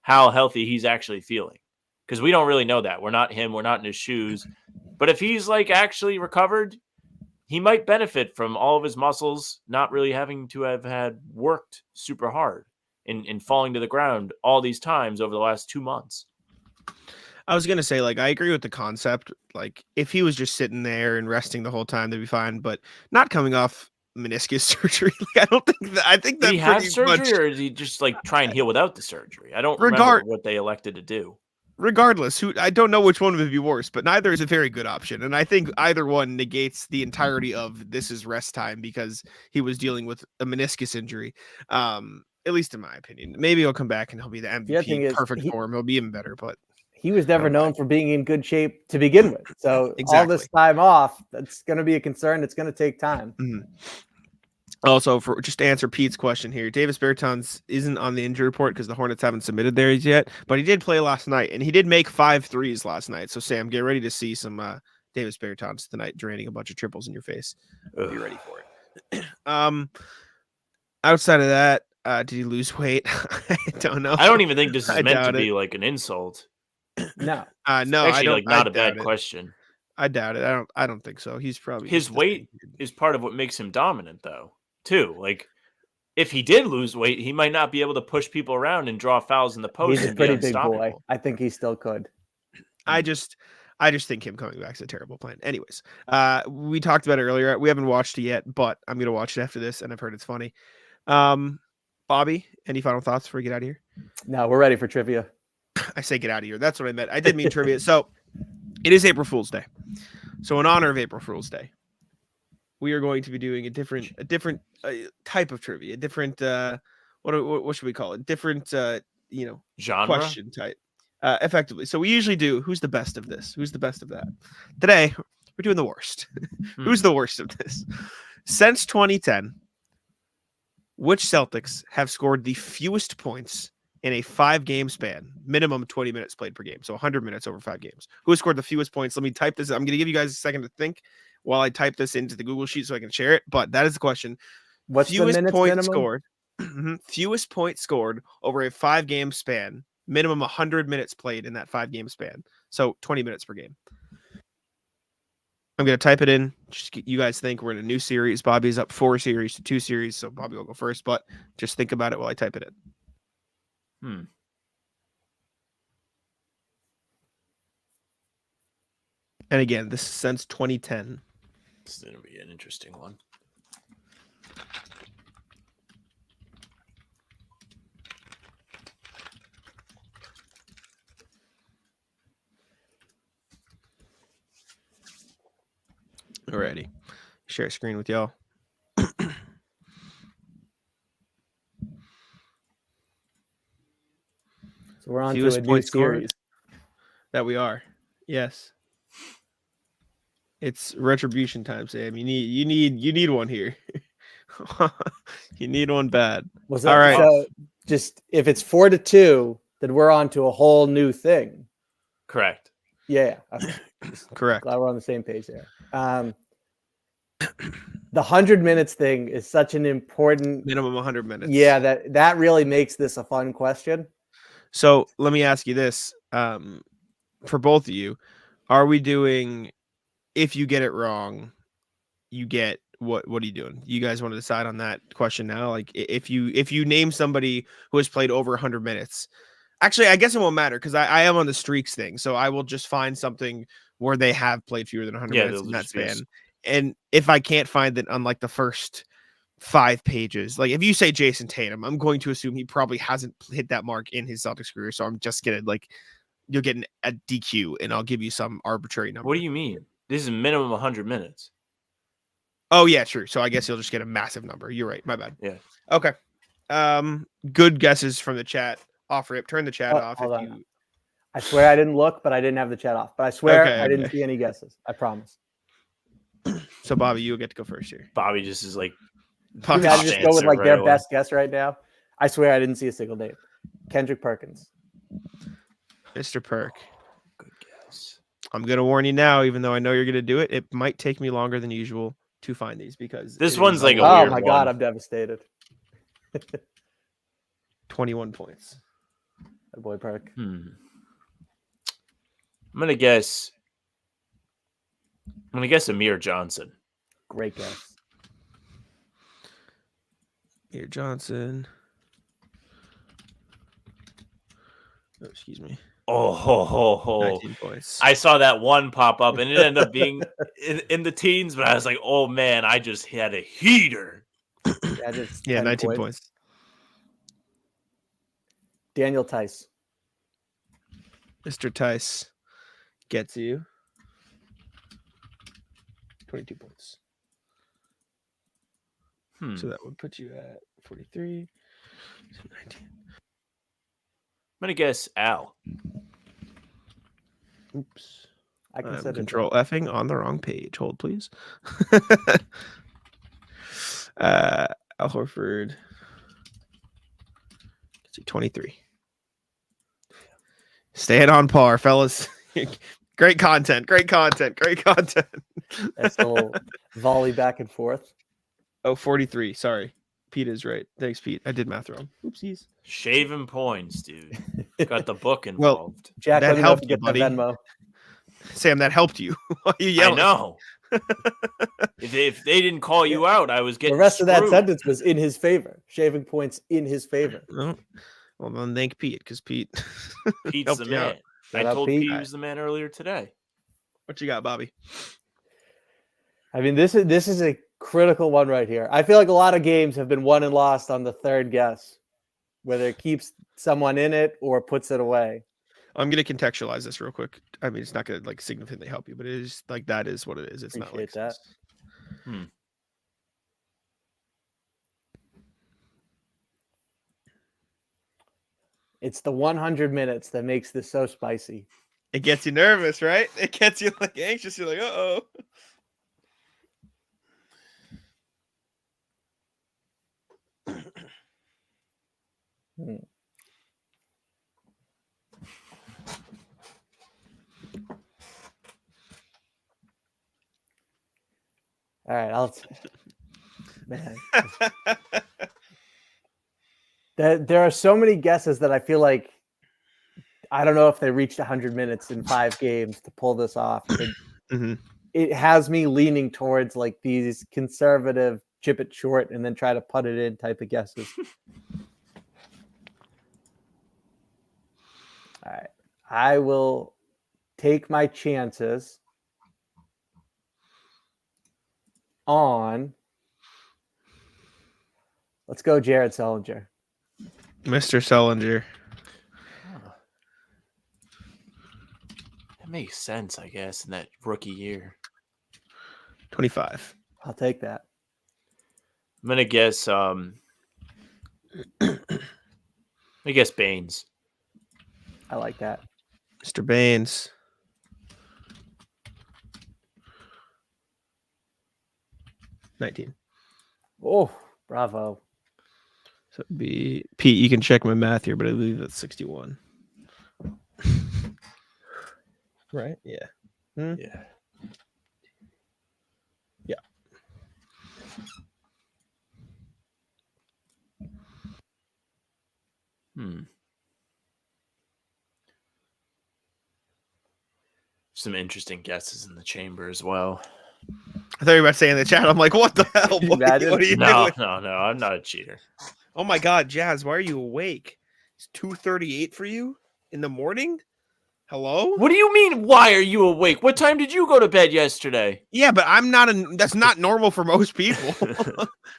S1: how healthy he's actually feeling, because we don't really know that. We're not him. We're not in his shoes. But if he's like actually recovered, he might benefit from all of his muscles not really having to have had worked super hard in falling to the ground all these times over the last 2 months.
S3: I was gonna say, like, I agree with the concept. Like, if he was just sitting there and resting the whole time, that'd be fine. But not coming off meniscus surgery, like, I don't think that. I think that
S1: Did he have
S3: pretty
S1: surgery,
S3: much.
S1: or did he just like try and heal without the surgery? I don't remember what they elected to do.
S3: Regardless, I don't know which one would be worse, but neither is a very good option. And I think either one negates the entirety of this is rest time because he was dealing with a meniscus injury. At least in my opinion. Maybe he'll come back and he'll be the MVP, perfect form. He'll be even better, but
S2: he was never known for being in good shape to begin with. So all this time off, that's going to be a concern. It's going to take time.
S3: Mm-hmm. Also, for just to answer Pete's question here, Davis Bertans isn't on the injury report because the Hornets haven't submitted theirs yet, but he did play last night, and he did make 5 threes last night. So, Sam, get ready to see some Davis Bertans tonight, draining a bunch of triples in your face. Be ready for it. Outside of that, did he lose weight? I don't know.
S1: I don't even think this is meant to be like an insult.
S2: No,
S3: no,
S1: actually, like not a bad question.
S3: I doubt it. I don't think so. He's probably
S1: his weight is part of what makes him dominant, though. Too, like if he did lose weight, he might not be able to push people around and draw fouls in the post.
S2: He's a pretty big boy. I think he still could.
S3: I just think him coming back is a terrible plan. Anyways, we talked about it earlier. We haven't watched it yet, but I'm gonna watch it after this, and I've heard it's funny. Bobby, any final thoughts before we get out of here?
S2: No, we're ready for trivia.
S3: I say get out of here. That's what I meant. I did mean trivia. So it is April Fool's Day. So in honor of April Fool's Day, we are going to be doing a different type of trivia, a different what should we call it? Different
S1: genre
S3: question type, effectively. So we usually do who's the best of this, who's the best of that. Today we're doing the worst. Who's the worst of this? Since 2010, which Celtics have scored the fewest points in a 5-game span, minimum 20 minutes played per game, so 100 minutes over 5 games? Who has scored the fewest points? Let me type this. I'm going to give you guys a second to think while I type this into the Google Sheet so I can share it. But that is the question.
S2: What's
S3: fewest
S2: the minutes
S3: points
S2: minimum?
S3: scored? Fewest points scored over a 5-game span, minimum 100 minutes played in that 5-game span, so 20 minutes per game. I'm going to type it in. Just you guys think. We're in a new series. Bobby's up 4 series to 2 series, so Bobby will go first. But just think about it while I type it in. And again, this is since 2010.
S1: This is going to be an interesting one.
S3: Alrighty. Share screen with y'all.
S2: So we're on to a new series.
S3: That we are. Yes. It's retribution time, Sam. You need one here. You need one bad.
S2: All right.
S3: So
S2: just if it's 4-2, then we're on to a whole new thing.
S1: Correct.
S2: Yeah. Okay.
S3: Correct.
S2: Glad we're on the same page there. The 100 minutes thing is such an important
S3: minimum 100 minutes.
S2: Yeah, that really makes this a fun question.
S3: So let me ask you this. For both of you, are we doing, if you get it wrong, you get what are you doing? You guys want to decide on that question now? Like if you name somebody who has played over 100 minutes, actually, I guess it won't matter because I am on the streaks thing. So I will just find something where they have played fewer than 100 minutes in that span. And if I can't find it on like the first 5 pages, like if you say Jason Tatum, I'm going to assume he probably hasn't hit that mark in his Celtics career. So I'm just going to you'll get a DQ and I'll give you some arbitrary number.
S1: What do you mean? This is minimum 100 minutes.
S3: Oh yeah, true. So I guess you'll just get a massive number. You're right. My bad.
S1: Yeah.
S3: Okay. Good guesses from the chat. Off rip. Turn the chat off.
S2: I swear I didn't look, but I didn't have the chat off. But I swear I didn't see any guesses. I promise.
S3: So Bobby, you get to go first here.
S1: Bobby just is like.
S2: You gotta just go with their best guess right now. I swear I didn't see a single name. Kendrick Perkins.
S3: Mr. Perk.
S1: Good guess.
S3: I'm going to warn you now, even though I know you're going to do it. It might take me longer than usual to find these because
S1: This
S3: it
S1: one's
S3: is
S1: like a
S2: Oh
S1: weird
S2: my
S1: one.
S2: god, I'm devastated.
S3: 21 points.
S2: That boy Perk.
S1: I'm gonna guess Amir Johnson.
S2: Great guess.
S3: Here, Johnson. Oh, excuse me.
S1: Oh, ho, ho, ho.
S3: 19 points.
S1: I saw that one pop up, and it ended up being in the teens. But I was like, oh man, I just had a heater.
S3: Yeah, 19 points.
S2: Daniel Tice.
S3: Mr. Tice gets you 22 points. So that would put you at 43. So 19.
S1: I'm gonna guess Al.
S3: Oops.
S2: I can set
S3: control effing on the wrong page. Hold, please. Al Horford. Gets you 23. Staying on par, fellas. Great content.
S2: That's a little volley back and forth.
S3: Oh, 43. Sorry. Pete is right. Thanks, Pete. I did math wrong. Oopsies.
S1: Shaving points, dude. Got the book
S3: Well,
S1: involved.
S2: Jack,
S3: that
S2: let me know if
S3: helped
S2: you
S3: you,
S2: get the
S3: buddy.
S2: Venmo.
S3: Sam, that helped you. Why are you yelling?
S1: I know. if they didn't call you out, I was getting
S2: The rest of that
S1: screwed.
S2: sentence was in his favor. Shaving points in his favor.
S3: Well, then thank Pete, because Pete
S1: Pete's
S3: helped
S1: the
S3: you out.
S1: man. I
S2: Shout out,
S1: told
S2: Pete.
S1: Pete he was the man earlier today.
S3: What you got, Bobby?
S2: I mean, this is a critical one right here. I feel like a lot of games have been won and lost on the third guess, whether it keeps someone in it or puts it away.
S3: I'm gonna contextualize this real quick. I mean, it's not gonna like significantly help you, but it is like that is what it is. It's not like
S2: Appreciate that. It's the 100 minutes that makes this so spicy.
S3: It gets you nervous, right? It gets you like anxious. You're like, uh-oh.
S2: All right, man. There are so many guesses that I feel like I don't know if they reached 100 minutes in 5 games to pull this off. It has me leaning towards like these conservative chip it short and then try to put it in type of guesses. All right. I will take my chances on. Let's go, Jared Sullinger.
S3: Mr. Sullinger.
S1: That makes sense, I guess, in that rookie year.
S3: 25.
S2: I'll take that.
S1: I'm gonna guess Baines.
S2: I like that.
S3: Mr. Baines. $19.
S2: Oh, bravo.
S3: So it'd be Pete. You can check my math here, but I believe that's 61. Right? Yeah.
S1: Yeah.
S3: Yeah.
S1: Some interesting guesses in the chamber as well.
S3: I thought you were about to say in the chat. I'm like, what the hell? Boy? What are you
S1: No,
S3: doing?
S1: no, I'm not a cheater.
S3: Oh my God, Jazz, why are you awake? It's 2:38 for you in the morning? Hello?
S1: What do you mean, why are you awake? What time did you go to bed yesterday?
S3: Yeah, but I'm not that's not normal for most people.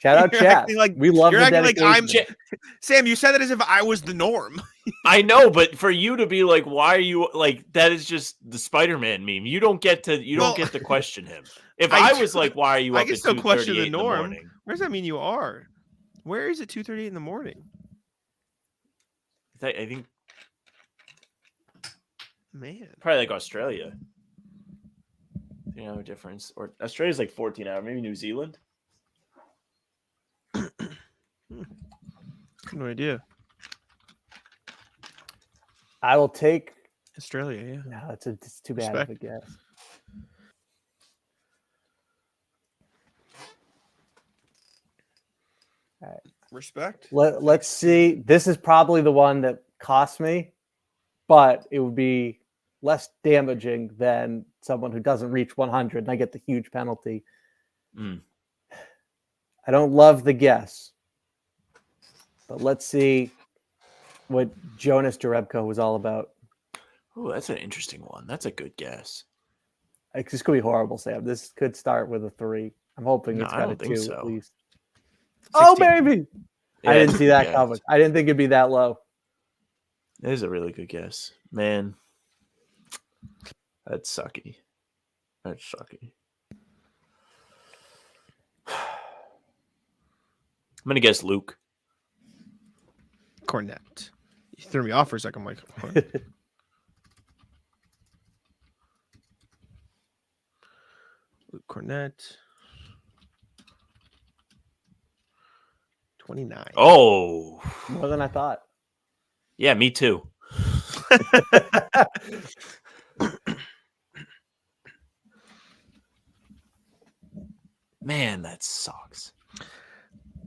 S2: Shout out
S3: You're
S2: chat.
S3: acting like-
S2: We love
S3: you're
S2: the
S3: acting like
S2: dedication.
S3: Sam, you said that as if I was the norm.
S1: I know, but for you to be like, why are you like that is just the Spider-Man meme. You don't get to question him. If I was like, why are you
S3: I
S1: up
S3: can
S1: at
S3: still question
S1: 2:38
S3: the
S1: in the
S3: norm.
S1: morning?
S3: Where does that mean you are? Where is it 2:38 in the morning?
S1: I think
S3: Man.
S1: probably like Australia. You know, a difference. Or Australia's like 14 hours, maybe New Zealand.
S3: No idea.
S2: I will take
S3: Australia, yeah.
S2: No, it's too bad of a guess. All right.
S3: Respect.
S2: Let's see. This is probably the one that cost me, but it would be less damaging than someone who doesn't reach 100 and I get the huge penalty. I don't love the guess, but let's see what Jonas Jerebko was all about.
S1: Oh, that's an interesting one. That's a good guess.
S2: This could be horrible, Sam. This could start with a 3. I'm hoping it's got a 2
S1: so.
S2: at least.
S1: 16.
S2: Oh, baby!
S1: Yeah,
S2: I didn't see that coming. I didn't think it'd be that low.
S1: That is a really good guess. Man, that's sucky. That's sucky. I'm going to guess Luke.
S3: Cornette. You threw me off for a second, Mike. Luke Cornette. 29.
S1: Oh.
S2: More than I thought.
S1: Yeah, me too. Man, that sucks.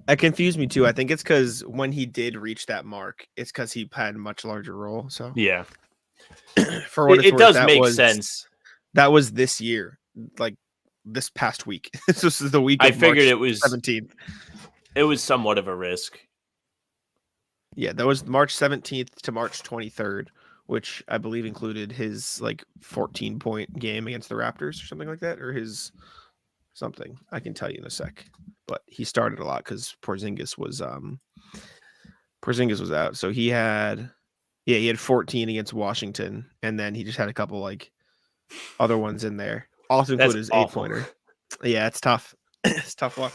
S3: That confused me too. I think it's because when he did reach that mark, it's because he had a much larger role. So
S1: yeah,
S3: for what
S1: it does make sense.
S3: That was this year, like this past week. This was the week.
S1: I figured it was
S3: 17th.
S1: It was somewhat of a risk.
S3: Yeah, that was March 17th to March 23rd, which I believe included his like 14-point game against the Raptors or something like that, or his something. I can tell you in a sec. But he started a lot because Porzingis was out. So he had 14 against Washington, and then he just had a couple like other ones in there. Also included his 8-pointer. Yeah, it's tough. It's tough luck.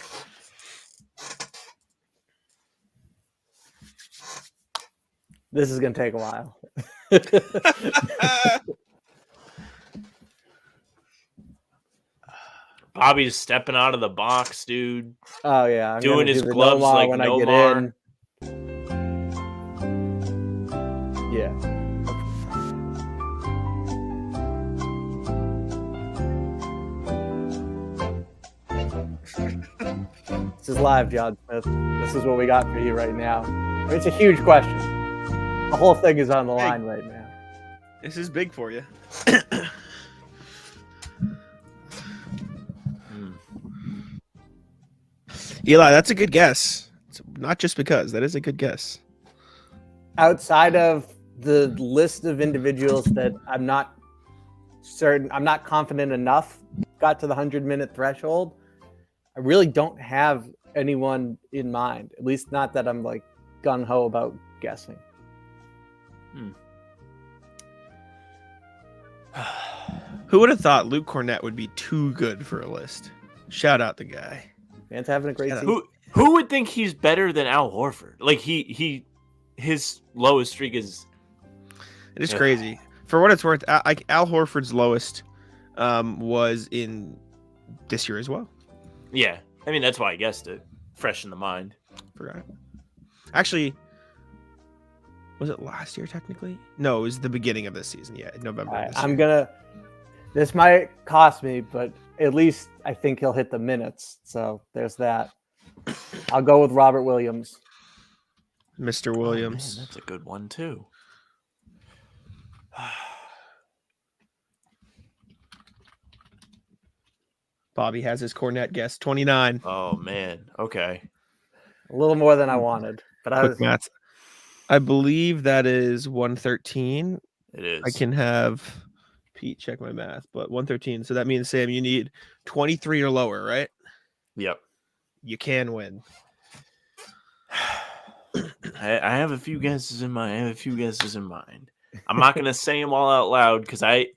S2: This is gonna take a while.
S1: Bobby's stepping out of the box, dude.
S2: Oh yeah,
S1: doing his gloves like
S2: when
S1: no
S2: I get
S1: more.
S2: in. Yeah. This is live, John Smith. This is what we got for you right now. It's a huge question. The whole thing is on the line right now.
S3: This is big for you. Eli, that's a good guess. It's not just because. That is a good guess.
S2: Outside of the list of individuals that I'm not confident enough got to the 100-minute threshold, I really don't have anyone in mind. At least not that I'm like gung-ho about guessing.
S3: Who would have thought Luke Cornette would be too good for a list? Shout out the guy.
S2: Man's having a great season.
S1: Who would think he's better than Al Horford? Like his lowest streak is.
S3: It is crazy. For what it's worth, Al Horford's lowest was in this year as well.
S1: Yeah, I mean that's why I guessed it. Fresh in the mind.
S3: Forgot. Actually, was it last year technically? No, it was the beginning of this season. Yeah, November.
S2: This might cost me, but at least I think he'll hit the minutes. So there's that. I'll go with Robert Williams.
S3: Mr. Williams.
S1: Oh, man, that's a good one too.
S3: Bobby has his Cornette guess, 29.
S1: Oh man. Okay.
S2: A little more than I wanted, but
S3: math. I believe that is 113.
S1: It is.
S3: I can have Pete check my math, but 113. So that means, Sam, you need 23 or lower, right?
S1: Yep.
S3: You can win.
S1: I have a few guesses in mind. I'm not going to say them all out loud because I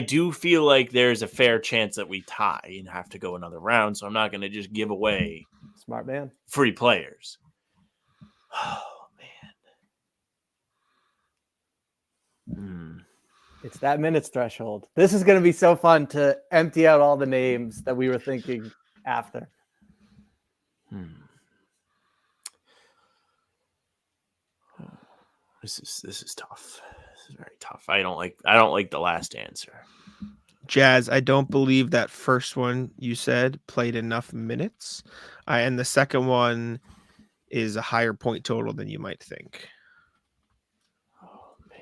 S1: do feel like there's a fair chance that we tie and have to go another round. So I'm not going to just give away
S2: smart man
S1: free players. Oh man.
S2: It's that minutes threshold. This is going to be so fun to empty out all the names that we were thinking after.
S1: This is tough. is very tough. I don't like the last answer.
S3: Jazz, I don't believe that first one you said played enough minutes. And the second one is a higher point total than you might think.
S1: Oh man.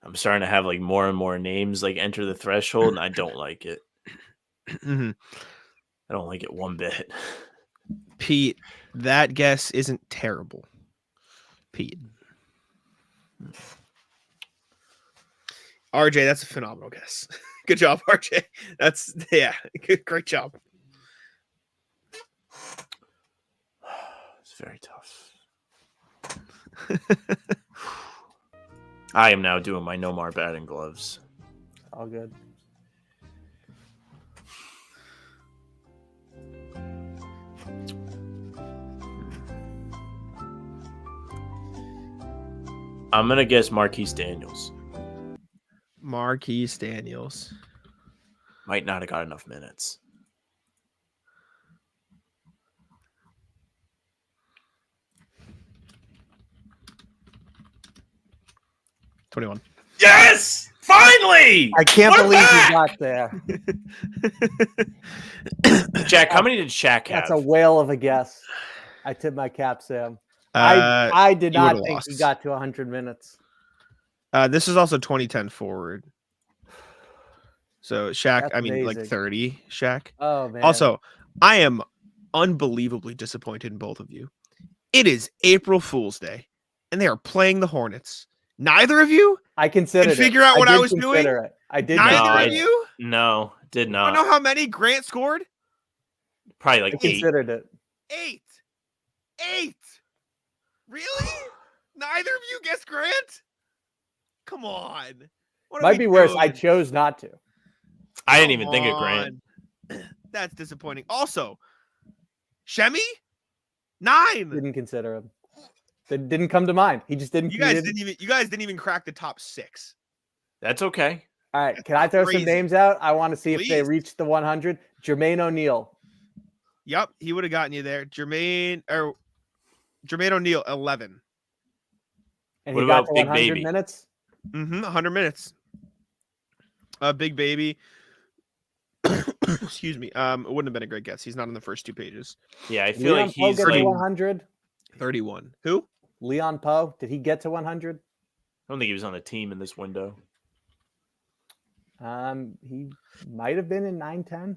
S1: I'm starting to have like more and more names like enter the threshold, and I don't like it.
S3: Mm-hmm.
S1: I don't like it one bit.
S3: Pete, that guess isn't terrible. Pete. RJ, that's a phenomenal guess. Good job, RJ. That's great job.
S1: It's very tough. I am now doing my no more batting gloves.
S2: All good.
S1: I'm gonna guess Marquise Daniels.
S3: Marquise Daniels.
S1: Might not have got enough minutes.
S3: $21.
S1: Yes! Finally!
S2: I can't
S1: We're
S2: believe
S1: back!
S2: you got there.
S1: Jack, how many did Shaq have?
S2: That's a whale of a guess. I tip my cap, Sam.
S3: Uh,
S2: I did
S3: he
S2: not
S3: would've
S2: think
S3: lost.
S2: he got to 100 minutes.
S3: This is also 2010 forward. So Shaq,
S2: That's
S3: I mean, like
S2: amazing.
S3: 30 Shaq.
S2: Oh man.
S3: Also, I am unbelievably disappointed in both of you. It is April Fool's Day, and they are playing the Hornets. Neither of you
S2: I considered
S3: could figure out what I was doing.
S2: It. I did
S3: Neither
S2: consider
S3: of
S2: it.
S3: you.
S1: No, did
S3: I
S1: not.
S3: know how many Grant scored.
S1: Probably
S2: I
S1: like 8.
S2: considered it.
S3: 8. Really? Neither of you guessed Grant? Come on. What are
S2: Might
S3: we
S2: be worse. I
S3: doing?
S2: chose not to.
S1: I didn't even think of Grant.
S3: on. That's disappointing. Also, Shemi? 9.
S2: Didn't consider him. That didn't come to mind. He just didn't.
S3: You guys didn't even crack the top 6.
S1: That's okay.
S2: All right. Can I throw
S3: Crazy.
S2: some names out? I want to see if they
S3: Please.
S2: reached the 100. Jermaine O'Neal.
S3: Yep, he would have gotten you there. Jermaine O'Neal, 11.
S2: And
S1: What
S2: he got
S1: about
S2: to
S1: Big
S2: 100
S1: Baby?
S2: minutes.
S3: 100 minutes. Big Baby. Excuse me. It wouldn't have been a great guess. He's not on the first 2 pages.
S1: Yeah, I feel
S2: Leon
S1: like
S2: Poe
S1: he's
S2: get to
S1: like.
S2: 100.
S3: 31. Who?
S2: Leon Poe. Did he get to 100?
S1: I don't think he was on the team in this window.
S2: He might have been in 9-10.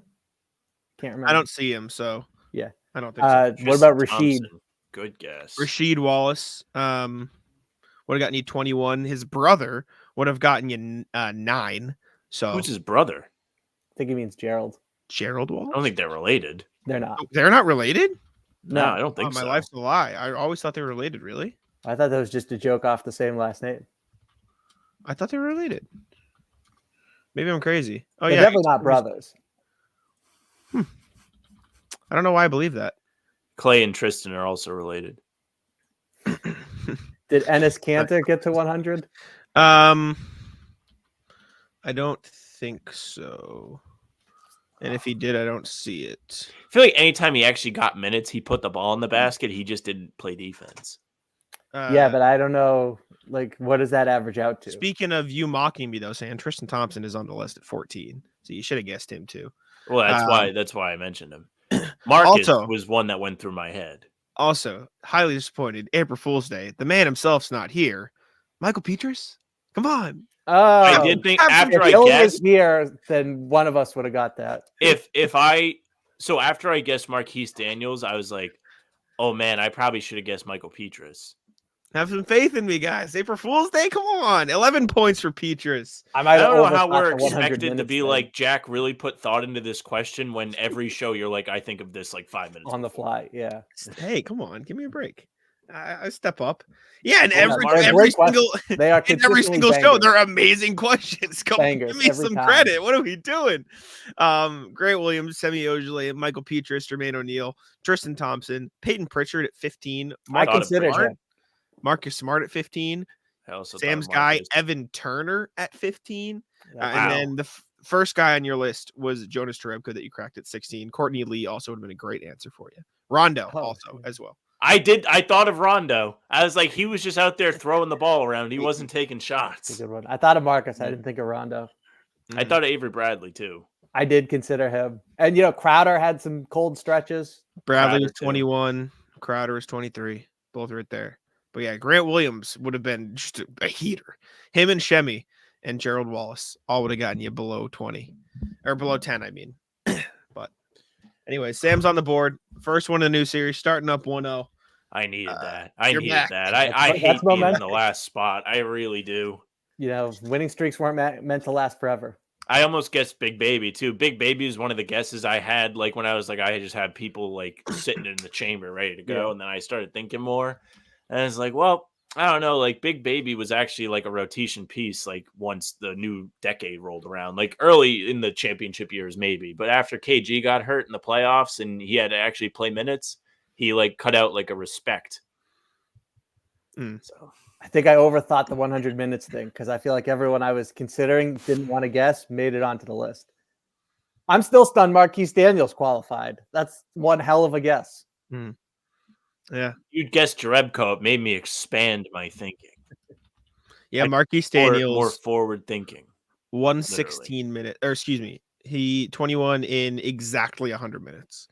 S2: Can't remember.
S3: I don't see him, so
S2: Yeah.
S3: I don't think so.
S2: What about
S1: Tristan
S2: Rashid?
S1: Thompson. Good guess.
S3: Rasheed Wallace would have gotten you 21. His brother would have gotten you 9. So
S1: Who's his brother?
S2: I think he means Gerald.
S3: Gerald
S1: I
S3: Wallace?
S1: don't think they're related.
S2: They're not.
S3: They're not related?
S1: No, I don't
S3: Oh,
S1: think
S3: my
S1: so.
S3: life's a lie. I always thought they were related, really.
S2: I thought that was just a joke off the same last name.
S3: I thought they were related. Maybe I'm crazy. Oh,
S2: They're
S3: yeah.
S2: definitely not brothers.
S3: I don't know why I believe that.
S1: Clay and Tristan are also related.
S2: Did Enes Kanter get to 100?
S3: I don't think so. And if he did, I don't see it.
S1: I feel like anytime he actually got minutes, he put the ball in the basket. He just didn't play defense.
S2: Yeah, but I don't know. Like, what does that average out to?
S3: Speaking of you mocking me, though, saying Tristan Thompson is on the list at 14, so you should have guessed him too.
S1: Well, that's why I mentioned him. Marcus
S3: Also-
S1: was one that went through my head.
S3: Also, highly disappointed. April Fool's Day. The man himself's not here. Michael Petrus? Come on.
S2: Oh,
S1: I did think
S3: If
S1: after
S2: if
S1: I
S2: Dylan was
S1: guessed
S2: here, then one of us would have got that.
S1: after I guessed Marquise Daniels, I was like, oh man, I probably should have guessed Michael Petrus.
S3: Have some faith in me, guys. April Fool's Day? Come on. 11 points for Petrus.
S2: I
S1: don't know how
S2: overshot
S1: we're
S2: the 100
S1: expected to
S2: minutes
S1: be
S2: thing
S1: like, Jack really put thought into this question when every show you're like, I think of this like 5 minutes
S2: on the
S1: before.
S2: fly. Yeah.
S3: Hey, come on. Give me a break. I step up. Yeah, and
S2: Yeah,
S3: every
S2: they're great
S3: single
S2: They are
S3: in every
S2: consistently
S3: single show,
S2: bangers.
S3: they're amazing questions. Come
S2: Bangers
S3: give me
S2: every
S3: some
S2: time.
S3: credit. What are we doing? Grant Williams, Semi Ojeleye, Michael Petrus, Jermaine O'Neal, Tristan Thompson, Peyton Pritchard at 15.
S2: I
S1: thought of
S2: considered
S3: Smart,
S2: him.
S3: Marcus Smart at 15.
S1: I also thought
S3: Sam's
S1: of
S3: guy,
S1: Marcus.
S3: Evan Turner at 15.
S2: Yeah.
S3: And then the first guy on your list was Jonas Jerebko that you cracked at 16. Courtney Lee also would have been a great answer for you. Rondo
S2: Oh,
S3: also
S2: yeah.
S3: as well.
S1: I thought of Rondo. I was like, he was just out there throwing the ball around. He wasn't taking
S2: It's a
S1: shots.
S2: good one. I thought of Marcus. I didn't think of Rondo.
S1: I thought of Avery Bradley too.
S2: I did consider him. And, Crowder had some cold stretches.
S3: Bradley was
S1: Crowder, too.
S3: 21. Crowder was 23. Both right there. But yeah, Grant Williams would have been just a heater. Him and Shemi and Gerald Wallace all would have gotten you below 20. Or below 10, I mean. But anyway, Sam's on the board. First one in the new series, starting up 1-0.
S1: I needed that. I
S3: you're
S1: needed
S3: back.
S1: that. I
S2: That's
S1: hate being in
S2: momentum.
S1: the last spot. I really do.
S2: Winning streaks weren't meant to last forever.
S1: I almost guessed Big Baby too. Big Baby is one of the guesses I had. Like when I was like, I just had people like sitting in the chamber ready to go, and then I started thinking more, and it's like, well, I don't know. Like Big Baby was actually like a rotation piece. Like once the new decade rolled around, like early in the championship years, maybe, but after KG got hurt in the playoffs and he had to actually play minutes, he like cut out like a respect. So.
S2: I think I overthought the 100 minutes thing because I feel like everyone I was considering didn't want to guess made it onto the list. I'm still stunned Marquise Daniels qualified. That's one hell of a guess.
S3: Yeah.
S1: You'd guess Jerebko. It made me expand my thinking.
S3: Yeah, Marquise Daniels.
S1: More forward thinking.
S3: 116 minutes. Or excuse me. He 21 in exactly 100 minutes.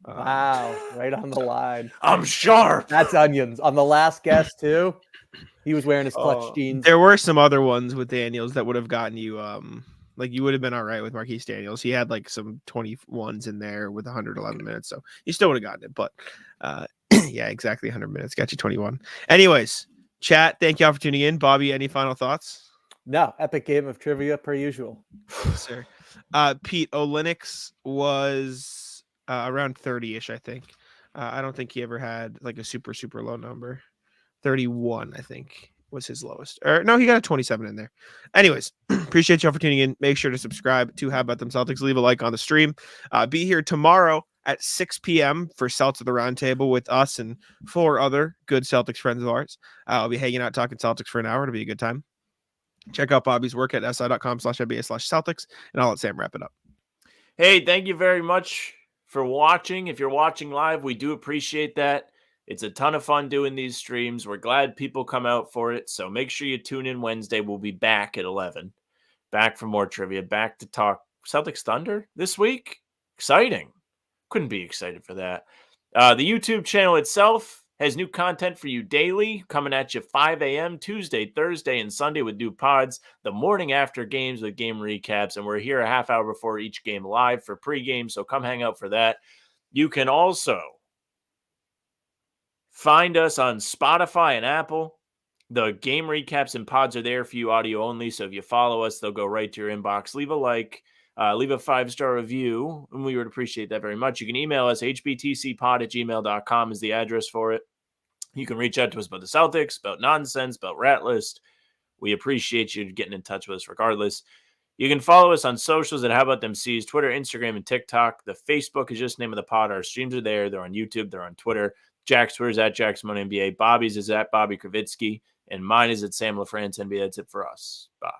S2: Wow. Right on the line.
S1: I'm sharp.
S2: That's onions. On the last guess, too. He was wearing his clutch jeans.
S3: There were some other ones with Daniels that would have gotten you like you would have been all right with Marquise Daniels. He had like some 21s in there with 111 minutes, so you still would have gotten it. But yeah, exactly 100 minutes got you 21. Anyways, chat, thank y'all for tuning in. Bobby, any final thoughts?
S2: No, epic game of trivia per usual.
S3: Yes, sir. Pete, Olenix was around 30-ish, I think. I don't think he ever had like a super low number. 31, I think, was his lowest. Or no, he got a 27 in there. Anyways, appreciate y'all for tuning in. Make sure to subscribe to How About Them Celtics. Leave a like on the stream. Be here tomorrow at 6 p.m. for Celtics at the Roundtable with us and 4 other good Celtics friends of ours. I'll be hanging out talking Celtics for an hour. It'll be a good time. Check out Bobby's work at si.com/NBA/Celtics, and I'll let Sam wrap it up.
S1: Hey, thank you very much for watching. If you're watching live, we do appreciate that. It's a ton of fun doing these streams. We're glad people come out for it. So make sure you tune in Wednesday. We'll be back at 11. Back for more trivia. Back to talk Celtics Thunder this week. Exciting. Couldn't be excited for that. The YouTube channel itself has new content for you daily, coming at you 5 a.m. Tuesday, Thursday, and Sunday with new pods. The morning after games with game recaps. And we're here a half hour before each game live for pregame. So come hang out for that. You can also find us on Spotify and Apple. The game recaps and pods are there for you audio only. So if you follow us, they'll go right to your inbox. Leave a like, leave a 5-star review, and we would appreciate that very much. You can email us, hbtcpod@gmail.com is the address for it. You can reach out to us about the Celtics, about nonsense, about Rat List. We appreciate you getting in touch with us regardless. You can follow us on socials at How About Them C's, Twitter, Instagram, and TikTok. The Facebook is just the name of the pod. Our streams are there. They're on YouTube. They're on Twitter. Jack's Twitter is at JacksMoneyNBA. Bobby's is at Bobby Kravitsky. And mine is at Sam LaFrance NBA. That's it for us. Bye.